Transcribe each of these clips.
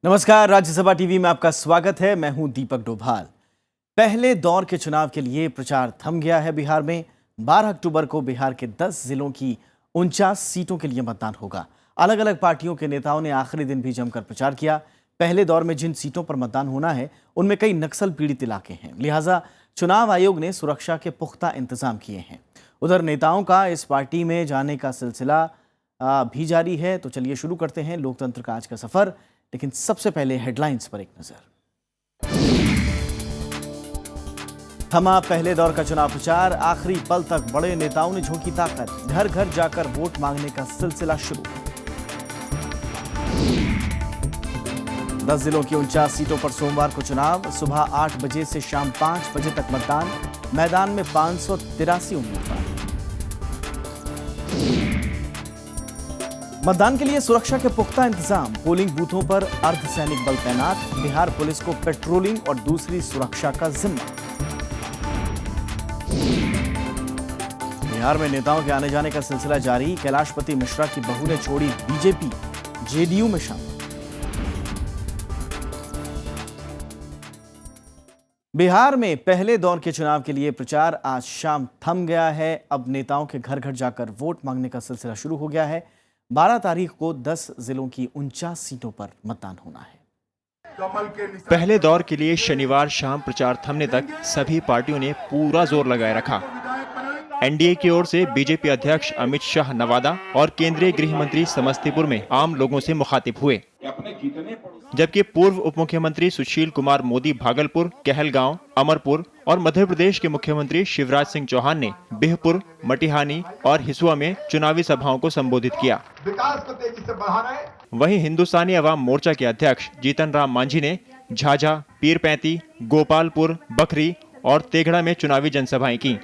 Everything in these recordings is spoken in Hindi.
नमस्कार, राज्यसभा टीवी में आपका स्वागत है। मैं हूं दीपक डोभाल। पहले दौर के चुनाव के लिए प्रचार थम गया है। बिहार में 12 अक्टूबर को बिहार के 10 जिलों की 49 सीटों के लिए मतदान होगा। अलग अलग पार्टियों के नेताओं ने आखिरी दिन भी जमकर प्रचार किया। पहले दौर में जिन सीटों पर मतदान होना है उनमें कई नक्सल पीड़ित इलाके हैं, लिहाजा चुनाव आयोग ने सुरक्षा के पुख्ता इंतजाम किए हैं। उधर नेताओं का इस पार्टी में जाने का सिलसिला भी जारी है। तो चलिए शुरू करते हैं लोकतंत्र का आज का सफर, लेकिन सबसे पहले हेडलाइंस पर एक नजर। थमा पहले दौर का चुनाव प्रचार, आखिरी पल तक बड़े नेताओं ने झोंकी ताकत। घर घर जाकर वोट मांगने का सिलसिला शुरू। 10 जिलों की 49 सीटों पर सोमवार को चुनाव। सुबह 8 बजे से शाम 5 बजे तक मतदान। मैदान में 583 उम्मीदवार। मतदान के लिए सुरक्षा के पुख्ता इंतजाम। पोलिंग बूथों पर अर्धसैनिक बल तैनात। बिहार पुलिस को पेट्रोलिंग और दूसरी सुरक्षा का जिम्मा। बिहार में नेताओं के आने जाने का सिलसिला जारी। कैलाशपति मिश्रा की बहू ने छोड़ी बीजेपी, जेडीयू में शामिल। बिहार में पहले दौर के चुनाव के लिए प्रचार आज शाम थम गया है। अब नेताओं के घर घर जाकर वोट मांगने का सिलसिला शुरू हो गया है। 12 तारीख को 10 जिलों की 49 सीटों पर मतदान होना है। पहले दौर के लिए शनिवार शाम प्रचार थमने तक सभी पार्टियों ने पूरा जोर लगाए रखा। एनडीए की ओर से बीजेपी अध्यक्ष अमित शाह नवादा और केंद्रीय गृह मंत्री समस्तीपुर में आम लोगों से मुखातिब हुए, जबकि पूर्व उप मुख्यमंत्री सुशील कुमार मोदी भागलपुर, कहलगांव, अमरपुर और मध्य प्रदेश के मुख्यमंत्री शिवराज सिंह चौहान ने बिहपुर, मटिहानी और हिसुआ में चुनावी सभाओं को संबोधित किया। विकास को तेजी से बढ़ाना है। वहीं हिंदुस्तानी अवाम मोर्चा के अध्यक्ष जीतन राम मांझी ने झाझा, पीरपैंती, गोपालपुर, बखरी और तेघड़ा में चुनावी जनसभाएं की।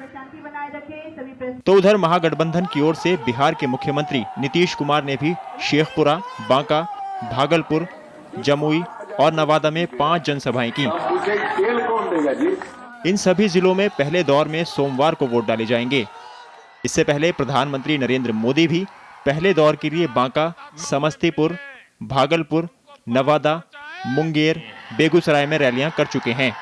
तो उधर महागठबंधन की ओर से बिहार के मुख्यमंत्री नीतीश कुमार ने भी शेखपुरा, बांका, भागलपुर, जमुई और नवादा में 5 जनसभाएं की। इन सभी जिलों में पहले दौर में सोमवार को वोट डाले जाएंगे। इससे पहले प्रधानमंत्री नरेंद्र मोदी भी पहले दौर के लिए बांका, समस्तीपुर, भागलपुर, नवादा, मुंगेर, बेगूसराय में रैलियां कर चुके हैं,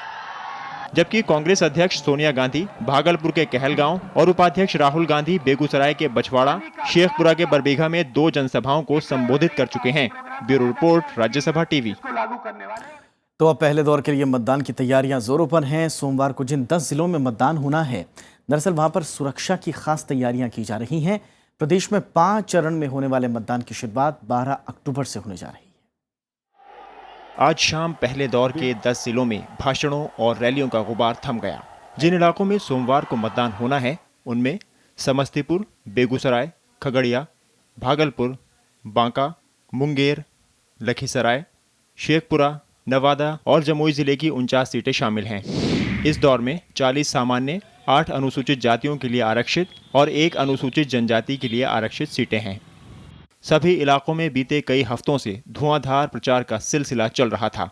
जबकि कांग्रेस अध्यक्ष सोनिया गांधी भागलपुर के कहलगांव और उपाध्यक्ष राहुल गांधी बेगूसराय के बछवाड़ा, शेखपुरा के बरबीघा में 2 जनसभाओं को संबोधित कर चुके हैं। Bureau report, Rajya Sabha TV. तो अब पहले दौर के लिए मतदान की तैयारियां जोरों पर हैं। सोमवार को जिन 10 जिलों में मतदान होना है, दरअसल वहां पर सुरक्षा की खास तैयारियां की जा रही हैं। प्रदेश में 5 चरण में होने वाले मतदान की शुरुआत 12 अक्टूबर से होने जा रही है। आज शाम पहले दौर के 10 जिलों में भाषणों और रैलियों का गुबार थम गया। जिन इलाकों में सोमवार को मतदान होना है उनमें समस्तीपुर, बेगूसराय, खगड़िया, भागलपुर, बांका, मुंगेर, लखीसराय, शेखपुरा, नवादा और जमुई जिले की 49 सीटें शामिल हैं। इस दौर में 40 सामान्य, 8 अनुसूचित जातियों के लिए आरक्षित और 1 अनुसूचित जनजाति के लिए आरक्षित सीटें हैं। सभी इलाकों में बीते कई हफ्तों से धुआंधार प्रचार का सिलसिला चल रहा था,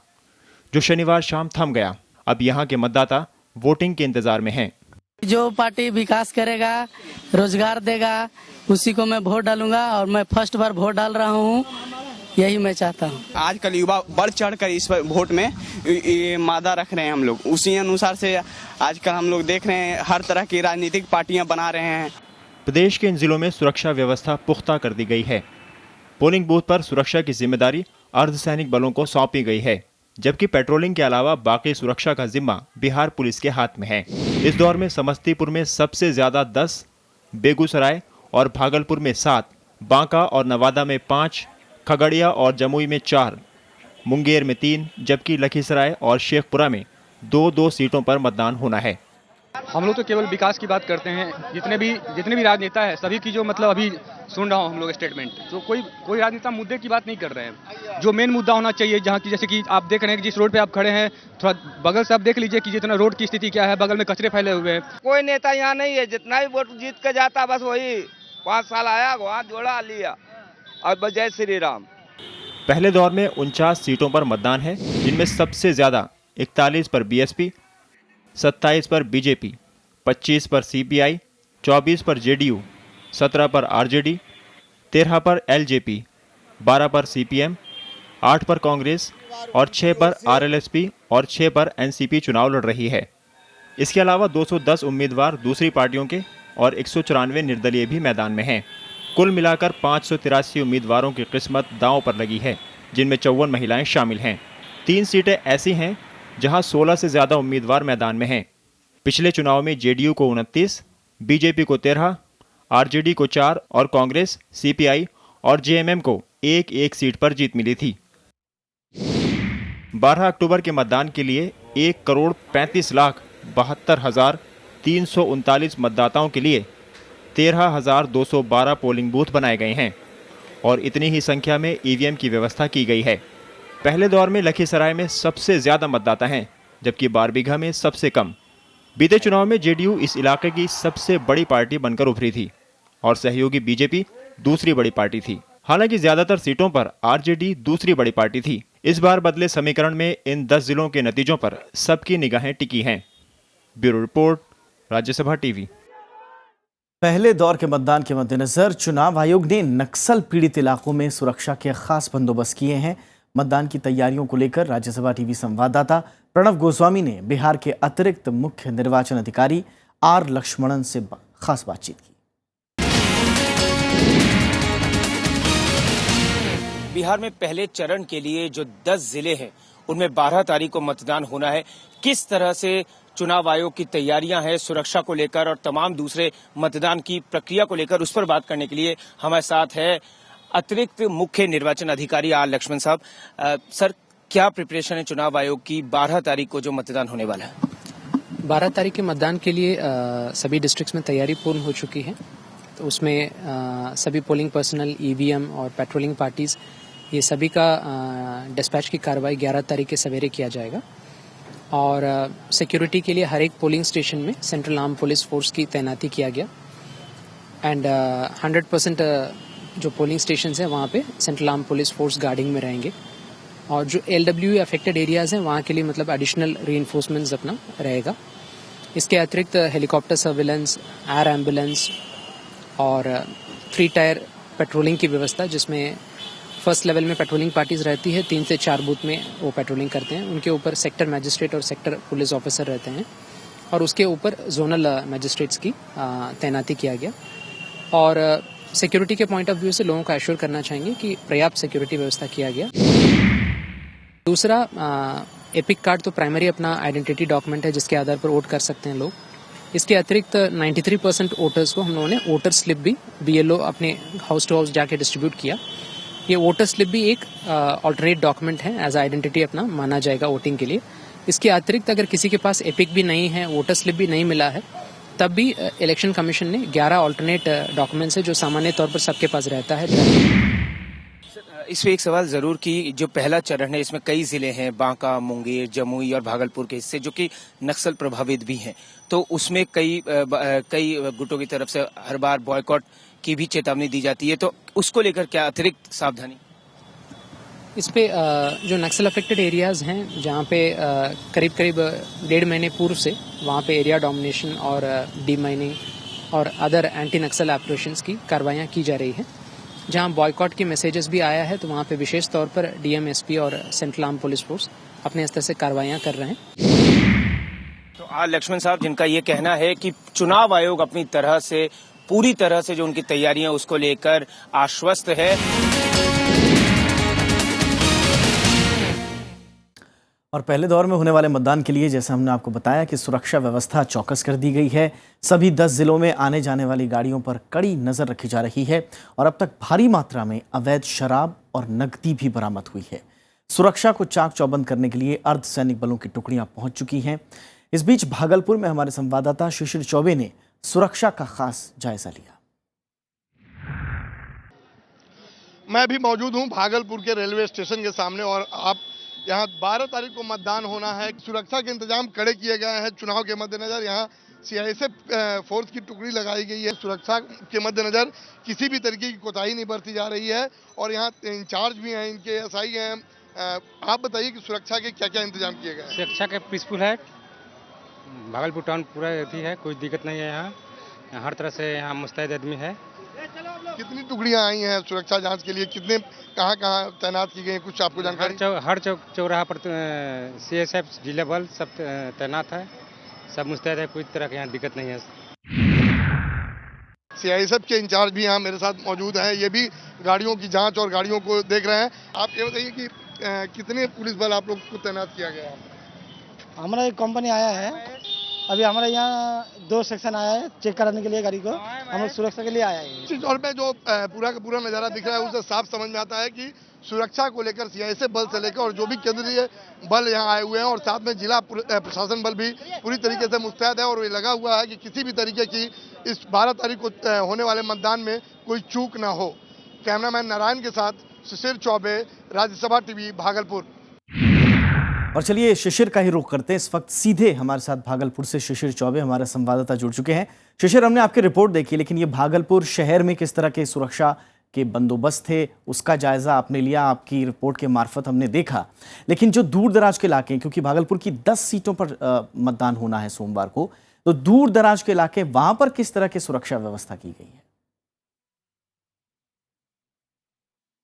जो शनिवार शाम थम गया। अब यहां के मतदाता वोटिंग के इंतजार में हैं। जो पार्टी विकास करेगा, रोजगार देगा, उसी को मैं वोट डालूंगा और मैं फर्स्ट बार वोट डाल रहा हूं, यही मैं चाहता हूं। आजकल युवा बढ़ चढ़ कर इस वोट में मादा रख रहे हैं। हम लोग उसी अनुसार से आजकल हम लोग देख रहे हैं, हर तरह की राजनीतिक पार्टियां बना रहे हैं। प्रदेश के इन जिलों में सुरक्षा व्यवस्था पुख्ता कर दी गई है। पोलिंग बूथ पर सुरक्षा की जिम्मेदारी अर्धसैनिक बलों को सौंपी गई है, जबकि पेट्रोलिंग के अलावा बाकी सुरक्षा का जिम्मा बिहार पुलिस के हाथ में है। इस दौर में समस्तीपुर में सबसे ज्यादा 10, बेगूसराय और भागलपुर में 7, बांका और नवादा में 5, खगड़िया और जमुई में 4, मुंगेर में 3, जबकि लखीसराय और शेखपुरा में 2-2 सीटों पर मतदान होना है। हम लोग तो केवल विकास की बात करते हैं। जितने भी राजनेता है, सभी की जो मतलब अभी सुन रहा हूँ हम लोग स्टेटमेंट, तो कोई राजनेता मुद्दे की बात नहीं कर रहे हैं। जो मेन मुद्दा होना चाहिए, जहाँ की जैसे कि आप देख रहे हैं कि जिस रोड पे आप खड़े हैं, थोड़ा बगल से आप देख लीजिए कि जितना रोड की स्थिति क्या है, बगल में कचरे फैले हुए हैं। कोई नेता यहाँ नहीं है, जितना भी वोट जीत के जाता बस वही 5 साल आया, वहाँ जोड़ा लिया और जय श्री राम। पहले दौर में 49 सीटों पर मतदान है, जिनमें सबसे ज्यादा 41 पर बीएसपी, 27 पर बीजेपी, 25 पर सीपीआई, 24 पर जेडीयू, 17 पर आरजेडी, 13 पर एलजेपी, 12 पर सीपीएम, 8 पर कांग्रेस और 6 पर आरएलएसपी और 6 पर एनसीपी चुनाव लड़ रही है। इसके अलावा 210 उम्मीदवार दूसरी पार्टियों के और 194 निर्दलीय भी मैदान में हैं। कुल मिलाकर 583 उम्मीदवारों की किस्मत दांव पर लगी है, जिनमें 54 महिलाएं शामिल हैं। 3 सीटें ऐसी हैं जहां 16 से ज्यादा उम्मीदवार मैदान में हैं। पिछले चुनाव में जेडीयू को 29, बीजेपी को 13, आरजेडी को 4 और कांग्रेस, सीपीआई और जेएमएम को एक सीट पर जीत मिली थी। 12 अक्टूबर के मतदान के लिए 1,35,72,339 मतदाताओं के लिए 13,212 पोलिंग बूथ बनाए गए हैं और इतनी ही संख्या में ईवीएम की व्यवस्था की गई है। पहले दौर में लखीसराय में सबसे ज्यादा मतदाता हैं, जबकि बारबीघा में सबसे कम। बीते चुनाव में जेडीयू इस इलाके की सबसे बड़ी पार्टी बनकर उभरी थी और सहयोगी बीजेपी दूसरी बड़ी पार्टी थी। हालांकि ज्यादातर सीटों पर आरजेडी दूसरी बड़ी पार्टी थी। इस बार बदले समीकरण में इन 10 जिलों के नतीजों पर सबकी निगाहें टिकी हैं। Bureau report, Rajya Sabha TV. पहले दौर के मतदान के मद्देनजर चुनाव आयोग ने नक्सल पीड़ित इलाकों में सुरक्षा के खास बंदोबस्त किए हैं। मतदान की तैयारियों को लेकर राज्यसभा टीवी संवाददाता प्रणव गोस्वामी ने बिहार के अतिरिक्त मुख्य निर्वाचन अधिकारी आर लक्ष्मणन से खास बातचीत की। बिहार में पहले चरण के लिए जो 10 जिले हैं उनमें 12 तारीख को मतदान होना है। किस तरह से चुनाव आयोग की तैयारियां हैं सुरक्षा को लेकर और तमाम दूसरे मतदान की प्रक्रिया को लेकर, उस पर बात करने के लिए हमारे साथ है अतिरिक्त मुख्य निर्वाचन अधिकारी आर लक्ष्मण साहब। सर, क्या प्रिपरेशन है चुनाव आयोग की 12 तारीख को जो मतदान होने वाला है? 12 तारीख के मतदान के लिए सभी डिस्ट्रिक्ट्स में तैयारी पूर्ण हो चुकी है। तो उसमें सभी पोलिंग पर्सनल, ईवीएम और पेट्रोलिंग पार्टीज, ये सभी का डिस्पैच की कार्रवाई 11 तारीख के सवेरे किया जाएगा। और सिक्योरिटी के लिए हर एक पोलिंग स्टेशन में सेंट्रल आर्म पुलिस फोर्स की तैनाती किया गया एंड 100% जो पोलिंग स्टेशन है वहाँ पे central arm police force guarding में रहेंगे। और जो LWE अफेक्टेड एरियाज हैं वहाँ के लिए मतलब एडिशनल रीइंफोर्समेंट्स अपना रहेगा। इसके अतिरिक्त हेलीकॉप्टर सर्विलेंस, एयर एम्बुलेंस और 3 टायर पेट्रोलिंग की व्यवस्था, जिसमें फर्स्ट लेवल में पेट्रोलिंग पार्टीज रहती है, 3 से 4 बूथ में वो पेट्रोलिंग करते हैं। उनके ऊपर सेक्टर मैजिस्ट्रेट और सेक्टर पुलिस ऑफिसर रहते हैं और उसके ऊपर जोनल मैजिस्ट्रेट्स की तैनाती किया गया। और सिक्योरिटी के पॉइंट ऑफ व्यू से लोगों को एश्योर करना चाहेंगे कि पर्याप्त सिक्योरिटी व्यवस्था किया गया। दूसरा, एपिक कार्ड तो प्राइमरी अपना आइडेंटिटी डॉक्यूमेंट है जिसके आधार पर वोट कर सकते हैं लोग। इसके अतिरिक्त 93% वोटर्स को हम लोगों ने वोटर स्लिप भी BLO अपने हाउस टू हाउस जाके डिस्ट्रीब्यूट किया। ये वोटर स्लिप भी एक ऑल्टरनेट डॉक्यूमेंट है, एज आइडेंटिटी अपना माना जाएगा वोटिंग के लिए। इसके अतिरिक्त अगर किसी के पास एपिक भी नहीं है, वोटर स्लिप भी नहीं मिला है, तब भी इलेक्शन कमीशन ने 11 ऑल्टरनेट डॉक्यूमेंट्स है जो सामान्य तौर पर सबके पास रहता है। इसमें एक सवाल जरूर कि जो पहला चरण है इसमें कई जिले हैं, बांका, मुंगेर, जमुई और भागलपुर के हिस्से जो कि नक्सल प्रभावित भी हैं, तो उसमें कई गुटों की तरफ से हर बार बॉयकॉट की भी चेतावनी दी जाती है, तो उसको लेकर क्या अतिरिक्त सावधानी? इस पे जो नक्सल अफेक्टेड एरियाज हैं जहाँ पे करीब 1.5 महीने पूर्व से वहाँ पे एरिया डोमिनेशन और डीमाइनिंग और अदर एंटी नक्सल ऑपरेशंस की कार्रवाइयाँ की जा रही हैं। जहाँ बॉयकॉट की मैसेजेस भी आया है तो वहाँ पे विशेष तौर पर DM, SP और सेंट्रल आर्म पुलिस फोर्स अपने स्तर से कार्रवाइयाँ कर रहे हैं। तो आर लक्ष्मण साहब, जिनका ये कहना है कि चुनाव आयोग अपनी तरह से पूरी तरह से जो उनकी तैयारियां उसको लेकर आश्वस्त है। और पहले दौर में होने वाले मतदान के लिए जैसा हमने आपको बताया कि सुरक्षा व्यवस्था चौकस कर दी गई है। सभी 10 जिलों में आने जाने वाली गाड़ियों पर कड़ी नजर रखी जा रही है और अब तक भारी मात्रा में अवैध शराब और नकदी भी बरामद हुई है। सुरक्षा को चाक चौबंद करने के लिए अर्धसैनिक बलों की टुकड़ियां पहुंच चुकी हैं। इस बीच भागलपुर में हमारे संवाददाता शिशिर चौबे ने सुरक्षा का खास जायजा लिया। मैं भी मौजूद हूं भागलपुर के रेलवे स्टेशन के सामने और आप यहां 12 तारीख को मतदान होना है। सुरक्षा के इंतजाम कड़े किए गए हैं। चुनाव के मद्देनजर यहां CISF फोर्स की टुकड़ी लगाई गई है। सुरक्षा के मद्देनजर किसी भी तरीके की कोताही नहीं बरती जा रही है और यहाँ इंचार्ज भी हैं, इनके SI हैं। आप बताइए कि सुरक्षा के क्या क्या इंतजाम किए गए हैं? सुरक्षा के पीसफुल है, भागलपुर टाउन पूरा है, कोई दिक्कत नहीं है। यहाँ हर तरह से यहाँ मुस्तैद आदमी है कितनी टुकड़ियां आई हैं सुरक्षा जांच के लिए, कितने कहां तैनात की गई हैं, कुछ आपको जानकारी? हर चौराहा पर CSF जिला बल सब तैनात है, सब मुस्तैद है, कोई तरह की यहाँ दिक्कत नहीं है। CISF के इंचार्ज भी यहाँ मेरे साथ मौजूद हैं, ये भी गाड़ियों की जांच और गाड़ियों को देख रहे हैं। आप ये बताइए कि कितने पुलिस बल आप लोग को तैनात किया गया है? हमारा एक कंपनी आया है, अभी हमारे यहाँ 2 सेक्शन आया है चेक कराने के लिए गाड़ी को, हम सुरक्षा के लिए आया है। इस तौर पे जो पूरा का पूरा नज़ारा दिख रहा है उससे साफ समझ में आता है कि सुरक्षा को लेकर CISF बल से लेकर और जो भी केंद्रीय बल यहाँ आए हुए हैं और साथ में जिला प्रशासन बल भी पूरी तरीके से मुस्तैद है और ये लगा हुआ है कि किसी भी तरीके की इस 12 तारीख को होने वाले मतदान में कोई चूक ना हो। कैमरामैन नारायण के साथ शिशिर चौबे, राज्यसभा टीवी, भागलपुर। और चलिए शिशिर का ही रुख करते हैं। इस वक्त सीधे हमारे साथ भागलपुर से शिशिर चौबे हमारे संवाददाता जुड़ चुके हैं। शिशिर, हमने आपकी रिपोर्ट देखी, लेकिन ये भागलपुर शहर में किस तरह के सुरक्षा के बंदोबस्त थे उसका जायजा आपने लिया, आपकी रिपोर्ट के मार्फत हमने देखा। लेकिन जो दूर दराज के इलाके हैं, क्योंकि भागलपुर की 10 सीटों पर मतदान होना है सोमवार को, तो दूर दराज के इलाके वहां पर किस तरह की सुरक्षा व्यवस्था की गई है?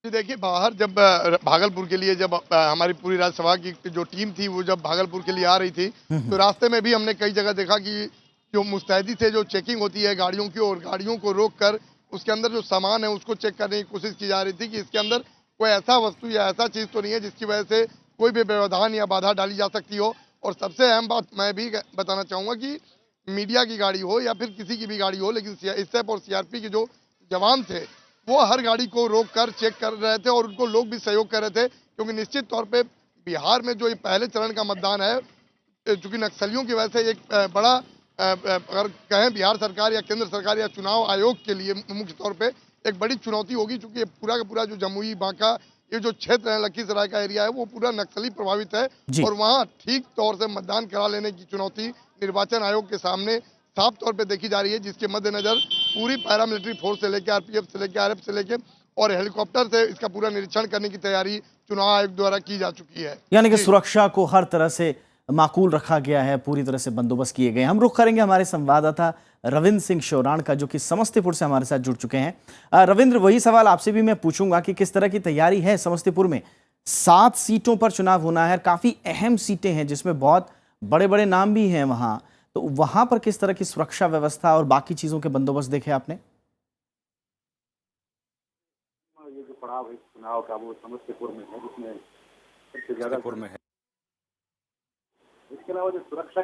देखिए, बाहर जब भागलपुर के लिए जब हमारी पूरी राज्यसभा की जो टीम थी वो जब भागलपुर के लिए आ रही थी तो रास्ते में भी हमने कई जगह देखा कि जो मुस्तैदी से जो चेकिंग होती है गाड़ियों की, और गाड़ियों को रोक कर उसके अंदर जो सामान है उसको चेक करने की कोशिश की जा रही थी कि इसके अंदर कोई ऐसा वस्तु या ऐसा चीज़ तो नहीं है जिसकी वजह से कोई भी व्यवधान या बाधा डाली जा सकती हो। और सबसे अहम बात मैं भी बताना चाहूँगा कि मीडिया की गाड़ी हो या फिर किसी की भी गाड़ी हो, लेकिन CISF और CRP के जो जवान थे वो हर गाड़ी को रोक कर चेक कर रहे थे और उनको लोग भी सहयोग कर रहे थे, क्योंकि निश्चित तौर पे बिहार में जो ये पहले चरण का मतदान है, चूंकि नक्सलियों की वजह से एक बड़ा अगर कहें बिहार सरकार या केंद्र सरकार या चुनाव आयोग के लिए मुख्य तौर पे एक बड़ी चुनौती होगी, क्योंकि ये पूरा का पूरा जो जमुई, बांका, ये जो क्षेत्र है, लखीसराय का एरिया है, वो पूरा नक्सली प्रभावित है और वहाँ ठीक तौर से मतदान करा लेने की चुनौती निर्वाचन आयोग के सामने साफ तौर पे देखी जा रही है, जिसके मद्देनजर पूरी पैरामिलिट्री फोर्स से लेकर RPF से लेकर RF से लेकर और हेलीकॉप्टर से इसका पूरा निरीक्षण करने की तैयारी चुनाव आयोग द्वारा की जा चुकी है। यानी कि सुरक्षा को हर तरह से माकूल रखा गया है, पूरी तरह से बंदोबस्त किए गए हैं। हम रुख करेंगे हमारे संवाददाता रविंद्र सिंह शौराण का, जो कि समस्तीपुर से हमारे साथ जुड़ चुके हैं। रविंद्र, वही सवाल आपसे भी मैं पूछूंगा कि किस तरह की तैयारी है समस्तीपुर में? 7 सीटों पर चुनाव होना है, काफी अहम सीटें हैं जिसमें बहुत बड़े बड़े नाम भी हैं वहां, तो वहां पर किस तरह की सुरक्षा व्यवस्था और बाकी चीजों के बंदोबस्त देखे आपने? ये जो पड़ाव है चुनाव का वो समस्तीपुर में है, जिसमें सबसे ज्यादा है। इसके अलावा जो सुरक्षा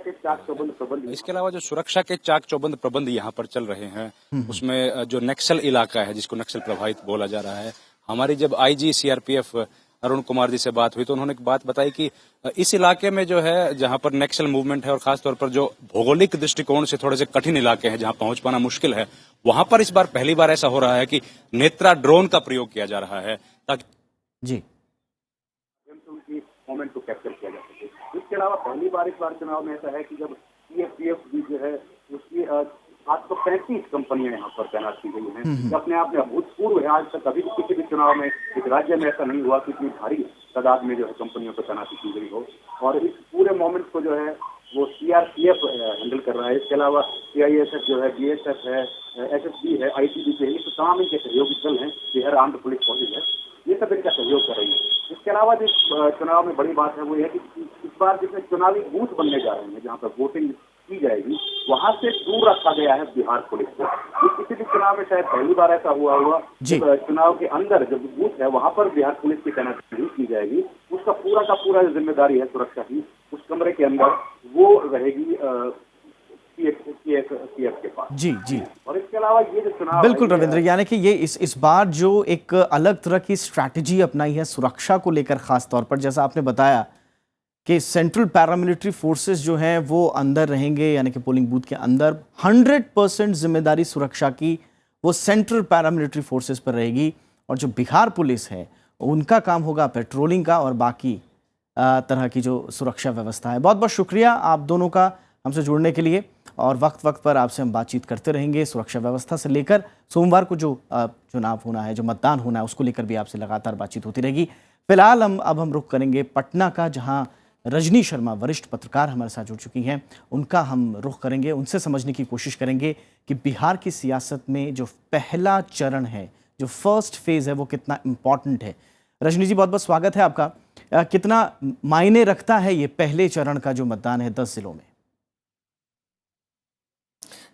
के चाक चौबंद प्रबंध यहाँ पर चल रहे हैं, उसमें जो नक्सल इलाका है, जिसको नक्सल प्रभावित बोला जा रहा है, हमारी जब IG CRPF अरुण कुमार जी से बात हुई तो उन्होंने एक बात बताई कि इस इलाके में जो है जहां पर नक्सल मूवमेंट है और खासतौर पर जो भौगोलिक दृष्टिकोण से थोड़े से कठिन इलाके हैं जहां पहुंच पाना मुश्किल है, वहां पर इस बार पहली बार ऐसा हो रहा है कि नेत्रा ड्रोन का प्रयोग किया जा रहा है ताकि जी उनकी मूवमेंट को कैप्चर किया जा सके। इसके अलावा पहली बार इस बार चुनाव में ऐसा है कि जब CFPF भी जो है उसकी 735 कंपनियां यहाँ पर तैनात की गई हैं, अपने आप में अभूतपूर्व है। आज तक कभी भी किसी भी चुनाव में इस राज्य में ऐसा नहीं हुआ कि इतनी भारी तादाद में जो है कंपनियों को तैनाती की गई हो, और इस पूरे मोमेंट को जो है वो CRPF हैंडल कर रहा है। इसके अलावा CISF जो है, BSF है, SSB है, ITBP है, ये तमाम इनके सहयोगी दल हैं, बिहार आर्म्ड पुलिस फोर्सेज है, ये सब इनका सहयोग कर रही है। इसके अलावा जिस चुनाव में बड़ी बात है वो है कि इस बार जिसमें चुनावी बूथ बनने जा रहे हैं, जहाँ पर वोटिंग की जाएगी, वहां से दूर रखा गया है बिहार पुलिस को। किसी भी चुनाव में शायद पहली बार ऐसा हुआ चुनाव के अंदर जब बूथ है वहां पर बिहार पुलिस की तैनाती नहीं की जाएगी, उसका पूरा का पूरा जिम्मेदारी है सुरक्षा की, उस कमरे के अंदर वो रहेगी CF के पास। जी जी। और इसके अलावा ये जो चुनाव बिल्कुल रविंद्र, यानी कि ये इस बार जो एक अलग तरह की स्ट्रैटेजी अपनाई है सुरक्षा को लेकर, खास तौर पर जैसा आपने बताया कि सेंट्रल पैरामिलिट्री फोर्सेस जो हैं वो अंदर रहेंगे, यानी कि पोलिंग बूथ के अंदर 100% जिम्मेदारी सुरक्षा की वो सेंट्रल पैरामिलिट्री फोर्सेस पर रहेगी, और जो बिहार पुलिस है उनका काम होगा पेट्रोलिंग का और बाकी तरह की जो सुरक्षा व्यवस्था है। बहुत बहुत शुक्रिया आप दोनों का हमसे जुड़ने के लिए, और वक्त वक्त पर आपसे हम बातचीत करते रहेंगे। सुरक्षा व्यवस्था से लेकर सोमवार को जो चुनाव होना है, जो मतदान होना है, उसको लेकर भी आपसे लगातार बातचीत होती रहेगी। फिलहाल अब हम रुख करेंगे पटना का, जहां रजनी शर्मा वरिष्ठ पत्रकार हमारे साथ जुड़ चुकी हैं। उनका हम रुख करेंगे, उनसे समझने की कोशिश करेंगे कि बिहार की सियासत में जो पहला चरण है, जो फर्स्ट फेज है, वो कितना इम्पॉर्टेंट है। रजनी जी, बहुत बहुत स्वागत है आपका। कितना मायने रखता है ये पहले चरण का जो मतदान है 10 जिलों में?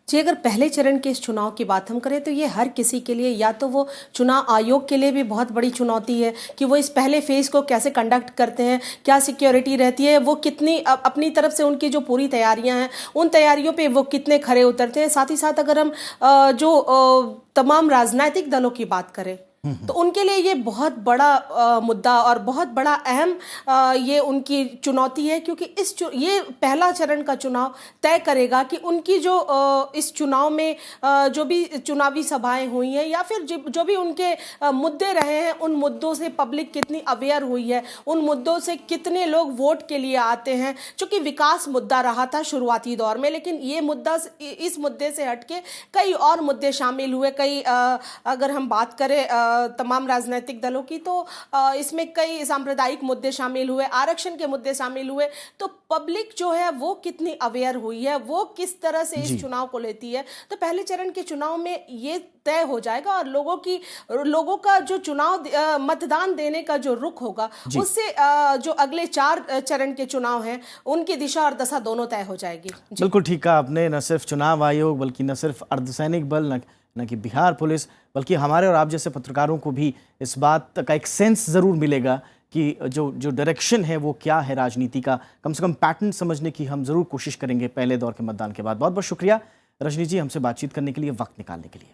जी, अगर पहले चरण के इस चुनाव की बात हम करें तो ये हर किसी के लिए, या तो वो चुनाव आयोग के लिए भी बहुत बड़ी चुनौती है कि वो इस पहले फेज को कैसे कंडक्ट करते हैं, क्या सिक्योरिटी रहती है, वो कितनी अपनी तरफ से उनकी जो पूरी तैयारियां हैं उन तैयारियों पे वो कितने खरे उतरते हैं। साथ ही साथ अगर हम तमाम राजनीतिक दलों की बात करें तो उनके लिए ये बहुत बड़ा मुद्दा और बहुत बड़ा अहम ये उनकी चुनौती है, क्योंकि ये पहला चरण का चुनाव तय करेगा कि उनकी जो इस चुनाव में जो भी चुनावी सभाएं हुई हैं या फिर जो भी उनके मुद्दे रहे हैं, उन मुद्दों से पब्लिक कितनी अवेयर हुई है, उन मुद्दों से कितने लोग वोट के लिए आते हैं। चूंकि विकास मुद्दा रहा था शुरुआती दौर में, लेकिन ये मुद्दा, इस मुद्दे से हटके कई और मुद्दे शामिल हुए। कई अगर हम बात करें तमाम राजनीतिक दलों की तो इसमें कई सांप्रदायिक मुद्दे शामिल हुए, आरक्षण के मुद्दे शामिल हुए। तो पब्लिक जो है वो कितनी अवेयर हुई है, वो किस तरह से इस चुनाव को लेती है, तो पहले चरण के चुनाव में ये तय हो जाएगा। और लोगों का जो चुनाव मतदान देने का जो रुख होगा, उससे जो अगले 4 चरण के चुनाव हैं उनकी दिशा और दशा दोनों तय हो जाएगी। बिल्कुल ठीक कहा आपने। न सिर्फ चुनाव आयोग, बल्कि न सिर्फ अर्धसैनिक बल, न कि बिहार पुलिस, बल्कि हमारे और आप जैसे पत्रकारों को भी इस बात का एक सेंस ज़रूर मिलेगा कि जो डायरेक्शन है वो क्या है राजनीति का। कम से कम पैटर्न समझने की हम ज़रूर कोशिश करेंगे पहले दौर के मतदान के बाद। बहुत बहुत शुक्रिया रजनी जी, हमसे बातचीत करने के लिए, वक्त निकालने के लिए।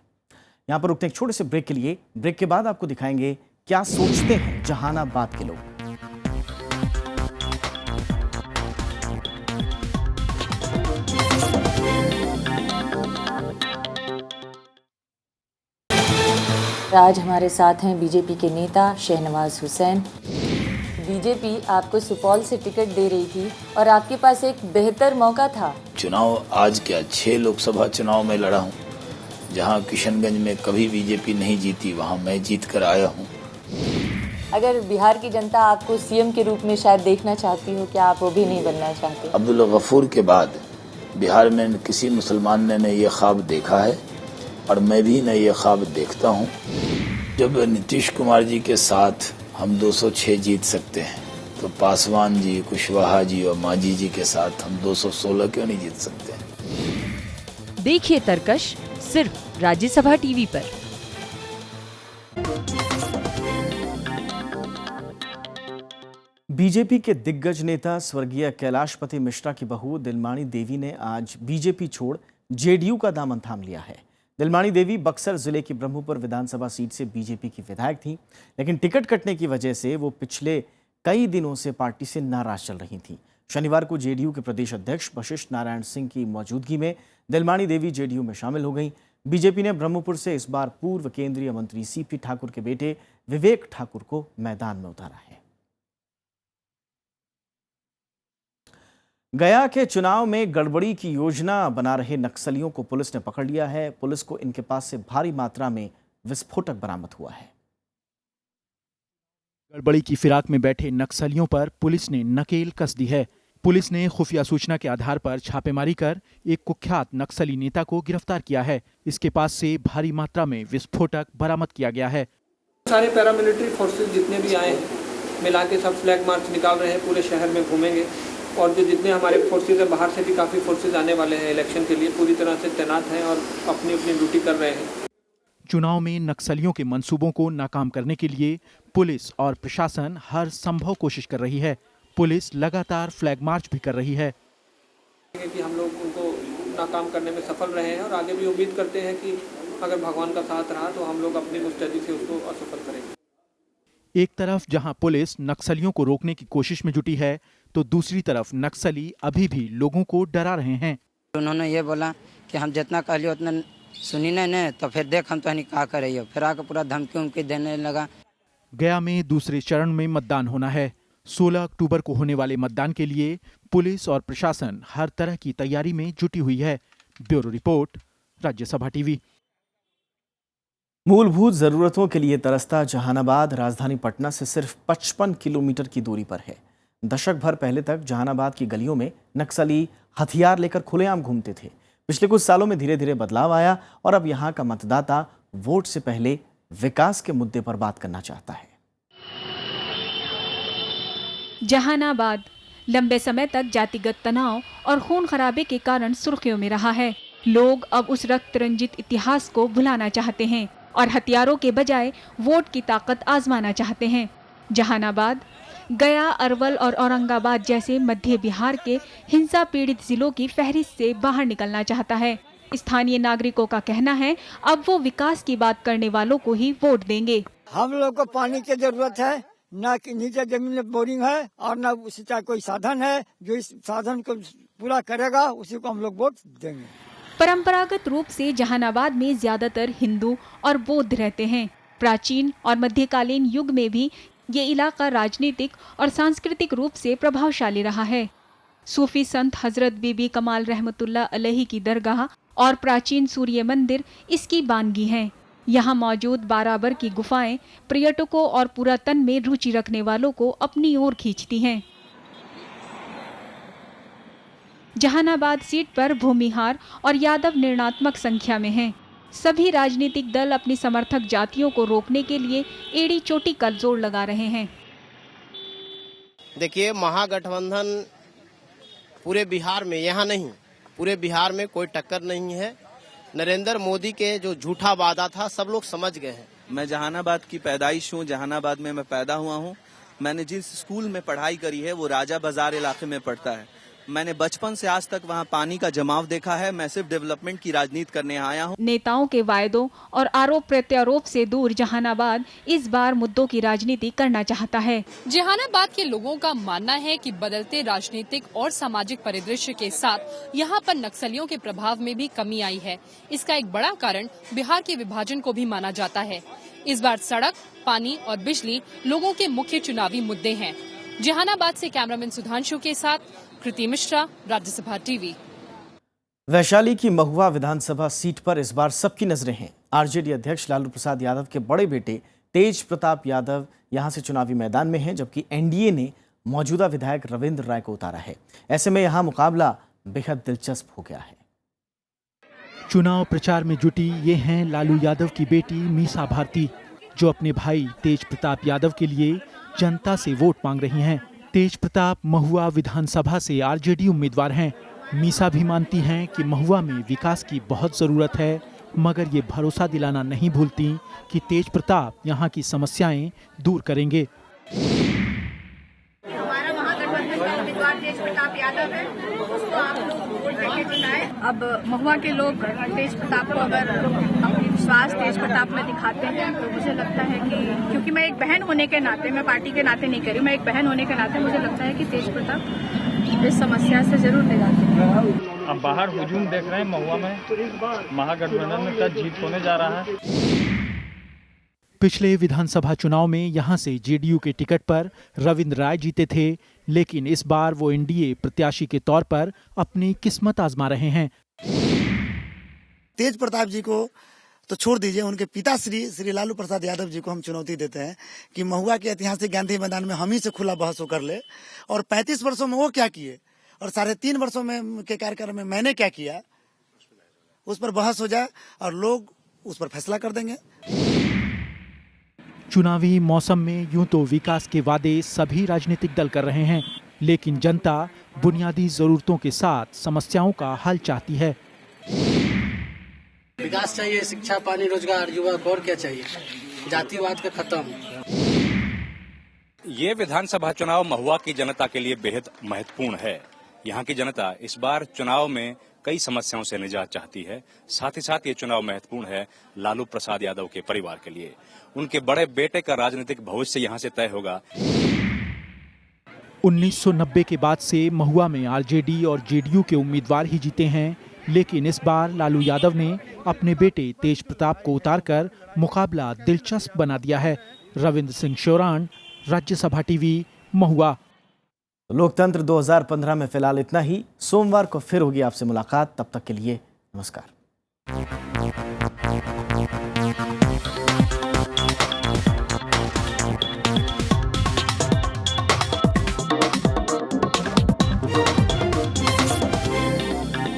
यहाँ पर रुकते हैं एक छोटे से ब्रेक के लिए। ब्रेक के बाद आपको दिखाएंगे क्या सोचते हैं जहानाबाद के लोग। आज हमारे साथ हैं बीजेपी के नेता शहनवाज हुसैन। बीजेपी आपको सुपौल से टिकट दे रही थी और आपके पास एक बेहतर मौका था। चुनाव आज क्या 6 लोकसभा चुनाव में लड़ा हूँ। जहाँ किशनगंज में कभी बीजेपी नहीं जीती, वहाँ मैं जीत कर आया हूँ। अगर बिहार की जनता आपको सीएम के रूप में शायद देखना चाहती हो, क्या आप वो भी नहीं बनना चाहते? अब्दुल गफूर के बाद बिहार में किसी मुसलमान ने ये ख्वाब देखा है और मैं भी न ये ख्वाब देखता हूँ। जब नीतीश कुमार जी के साथ हम 206 जीत सकते हैं, तो पासवान जी, कुशवाहा जी और मांझी जी के साथ हम 216 क्यों नहीं जीत सकते हैं? देखिए तरकश सिर्फ राज्यसभा टीवी पर। बीजेपी के दिग्गज नेता स्वर्गीय कैलाशपति मिश्रा की बहू दिलमाणी देवी ने आज बीजेपी छोड़ जेडीयू का दामन थाम लिया है। दिलमाणी देवी बक्सर जिले की ब्रह्मपुर विधानसभा सीट से बीजेपी की विधायक थी, लेकिन टिकट कटने की वजह से वो पिछले कई दिनों से पार्टी से नाराज चल रही थी। शनिवार को जेडीयू के प्रदेश अध्यक्ष वशिष्ठ नारायण सिंह की मौजूदगी में दिलमाणी देवी जेडीयू में शामिल हो गई। बीजेपी ने ब्रह्मपुर से इस बार पूर्व केंद्रीय मंत्री सीपी ठाकुर के बेटे विवेक ठाकुर को मैदान में उतारा है। गया के चुनाव में गड़बड़ी की योजना बना रहे नक्सलियों को पुलिस ने पकड़ लिया है। पुलिस को इनके पास से भारी मात्रा में विस्फोटक बरामद हुआ है। गड़बड़ी की फिराक में बैठे नक्सलियों पर पुलिस ने नकेल कस दी है। पुलिस ने खुफिया सूचना के आधार पर छापेमारी कर एक कुख्यात नक्सली नेता को गिरफ्तार किया है। इसके पास से भारी मात्रा में विस्फोटक बरामद किया गया है। सारे पैरामिलिट्री फोर्सेस जितने भी आए हैं मिला के सब फ्लैग मार्च निकाल रहे हैं, पूरे शहर में घूमेंगे। और जो जितने हमारे फोर्सेज हैं, बाहर से भी काफ़ी फोर्सेज आने वाले हैं इलेक्शन के लिए, पूरी तरह से तैनात हैं और अपनी अपनी ड्यूटी कर रहे हैं। चुनाव में नक्सलियों के मंसूबों को नाकाम करने के लिए पुलिस और प्रशासन हर संभव कोशिश कर रही है। पुलिस लगातार फ्लैग मार्च भी कर रही है कि हम लोग उनको नाकाम करने में सफल रहे हैं और आगे भी उम्मीद करते हैं कि अगर भगवान का साथ रहा तो हम लोग अपनी मुस्तैदी से उसको असफल करेंगे। एक तरफ जहां पुलिस नक्सलियों को रोकने की कोशिश में जुटी है, तो दूसरी तरफ नक्सली अभी भी लोगों को डरा रहे हैं। उन्होंने ये बोला कि हम जितना कह लियो उतना सुनी नहीं, तो फिर देख हम तो नहीं क्या करिए, फिर आकर पूरा धमकी उनकी देने लगा। गया में दूसरे चरण में मतदान होना है। 16 अक्टूबर को होने वाले मतदान के लिए पुलिस और प्रशासन हर तरह की तैयारी में जुटी हुई है। Bureau report, Rajya Sabha TV. मूलभूत जरूरतों के लिए तरसता जहानाबाद राजधानी पटना से सिर्फ 55 किलोमीटर की दूरी पर है। दशक भर पहले तक जहानाबाद की गलियों में नक्सली हथियार लेकर खुलेआम घूमते थे। पिछले कुछ सालों में धीरे धीरे बदलाव आया और अब यहाँ का मतदाता वोट से पहले विकास के मुद्दे पर बात करना चाहता है। जहानाबाद लंबे समय तक जातिगत तनाव और खून खराबे के कारण सुर्खियों में रहा है। लोग अब उस रक्त रंजित इतिहास को भुलाना चाहते हैं और हथियारों के बजाय वोट की ताकत आजमाना चाहते हैं। जहानाबाद, गया, अरवल और औरंगाबाद जैसे मध्य बिहार के हिंसा पीड़ित जिलों की फहरिस्त से बाहर निकलना चाहता है। स्थानीय नागरिकों का कहना है अब वो विकास की बात करने वालों को ही वोट देंगे। हम लोग को पानी की जरूरत है, न नीचे जमीन में बोरिंग है और न सिंचाई कोई साधन है। जो इस साधन को पूरा करेगा उसी को हम लोग वोट देंगे। परंपरागत रूप से जहानाबाद में ज्यादातर हिंदू और बौद्ध रहते हैं। प्राचीन और मध्यकालीन युग में भी ये इलाका राजनीतिक और सांस्कृतिक रूप से प्रभावशाली रहा है। सूफी संत हजरत बीबी कमाल रहमतुल्लाह अलैही की दरगाह और प्राचीन सूर्य मंदिर इसकी बानगी हैं। यहाँ मौजूद बाराबर की गुफाएं पर्यटकों और पुरातन में रुचि रखने वालों को अपनी ओर खींचती हैं। जहानाबाद सीट पर भूमिहार और यादव निर्णात्मक संख्या में हैं। सभी राजनीतिक दल अपनी समर्थक जातियों को रोकने के लिए एड़ी चोटी का जोर लगा रहे हैं। देखिए, महागठबंधन पूरे बिहार में, यहाँ नहीं, पूरे बिहार में कोई टक्कर नहीं है। नरेंद्र मोदी के जो झूठा वादा था सब लोग समझ गए हैं। मैं जहानाबाद की पैदाइश हूँ, जहानाबाद में मैं पैदा हुआ हूँ। मैंने जिस स्कूल में पढ़ाई करी है वो राजा बाजार इलाके में पड़ता है। मैंने बचपन से आज तक वहाँ पानी का जमाव देखा है। मैं सिर्फ डेवलपमेंट की राजनीति करने आया हूँ। नेताओं के वायदों और आरोप प्रत्यारोप से दूर जहानाबाद इस बार मुद्दों की राजनीति करना चाहता है। जहानाबाद के लोगों का मानना है कि बदलते राजनीतिक और सामाजिक परिदृश्य के साथ यहाँ पर नक्सलियों के प्रभाव में भी कमी आई है। इसका एक बड़ा कारण बिहार के विभाजन को भी माना जाता है। इस बार सड़क, पानी और बिजली लोगों के मुख्य चुनावी मुद्दे हैं। जहानाबाद से कैमरामैन सुधांशु के साथ कृति मिश्रा, राज्यसभा टीवी। वैशाली की महुआ विधानसभा सीट पर इस बार सबकी नजरें हैं। आरजेडी अध्यक्ष लालू प्रसाद यादव के बड़े बेटे तेज प्रताप यादव यहां से चुनावी मैदान में हैं, जबकि एनडीए ने मौजूदा विधायक रविंद्र राय को उतारा है। ऐसे में यहां मुकाबला बेहद दिलचस्प हो गया है। चुनाव प्रचार में जुटी ये हैं लालू यादव की बेटी मीसा भारती, जो अपने भाई तेज प्रताप यादव के लिए जनता से वोट मांग रही हैं। तेज प्रताप महुआ विधानसभा से आरजेडी उम्मीदवार हैं। मीसा भी मानती हैं कि महुआ में विकास की बहुत जरूरत है, मगर ये भरोसा दिलाना नहीं भूलती कि तेज प्रताप यहाँ की समस्याएं दूर करेंगे। हमारा महागठबंधन का उम्मीदवार तेज प्रताप यादव है, उसको आप लोग वोट देके चुनाएं। अब महुआ के लोग तेज प्रताप को अगर अपनी विश्वास तेज प्रताप में दिखाते हैं तो मुझे लगता है कि, क्योंकि मैं एक बहन होने के नाते, मैं पार्टी के नाते नहीं करी, मैं एक बहन होने के नाते मुझे लगता है कि तेज प्रताप इस समस्या से जरूर निजात मिलेगी। अब बाहर हुजूम देख रहे हैं महुआ में महागठबंधन में क्या जीत होने जा रहा है। पिछले विधानसभा चुनाव में यहां से जेडीयू के टिकट पर रविंद्र राय जीते थे, लेकिन इस बार वो एनडीए प्रत्याशी के तौर पर अपनी किस्मत आजमा रहे हैं। तेज प्रताप जी को तो छोड़ दीजिए, उनके पिता श्री लालू प्रसाद यादव जी को हम चुनौती देते हैं कि महुआ के ऐतिहासिक गांधी मैदान में हम ही से खुला बहस हो कर ले, और 35 वर्षों में वो क्या किए और 3.5 वर्षों में के कार्यकाल में मैंने क्या किया, उस पर बहस हो जाए और लोग उस पर फैसला कर देंगे। चुनावी मौसम में यूं तो विकास के वादे सभी राजनीतिक दल कर रहे हैं, लेकिन जनता बुनियादी जरूरतों के साथ समस्याओं का हल चाहती है। विकास चाहिए, शिक्षा, पानी, रोजगार, युवक, और क्या चाहिए, जातिवाद का खत्म। ये विधानसभा चुनाव महुआ की जनता के लिए बेहद महत्वपूर्ण है। यहाँ की जनता इस बार चुनाव में कई समस्याओं से निजात चाहती है। साथ ही साथ ये चुनाव महत्वपूर्ण है लालू प्रसाद यादव के परिवार के लिए। उनके बड़े बेटे का राजनीतिक भविष्य यहाँ से तय होगा। 1990 के बाद से महुआ में आरजेडी और जेडीयू के उम्मीदवार ही जीते हैं, लेकिन इस बार लालू यादव ने अपने बेटे तेज प्रताप को उतारकर मुकाबला दिलचस्प बना दिया है। रविंद्र सिंह शोरान, राज्यसभा टीवी, महुआ। लोकतंत्र 2015 में फिलहाल इतना ही। सोमवार को फिर होगी आपसे मुलाकात, तब तक के लिए नमस्कार।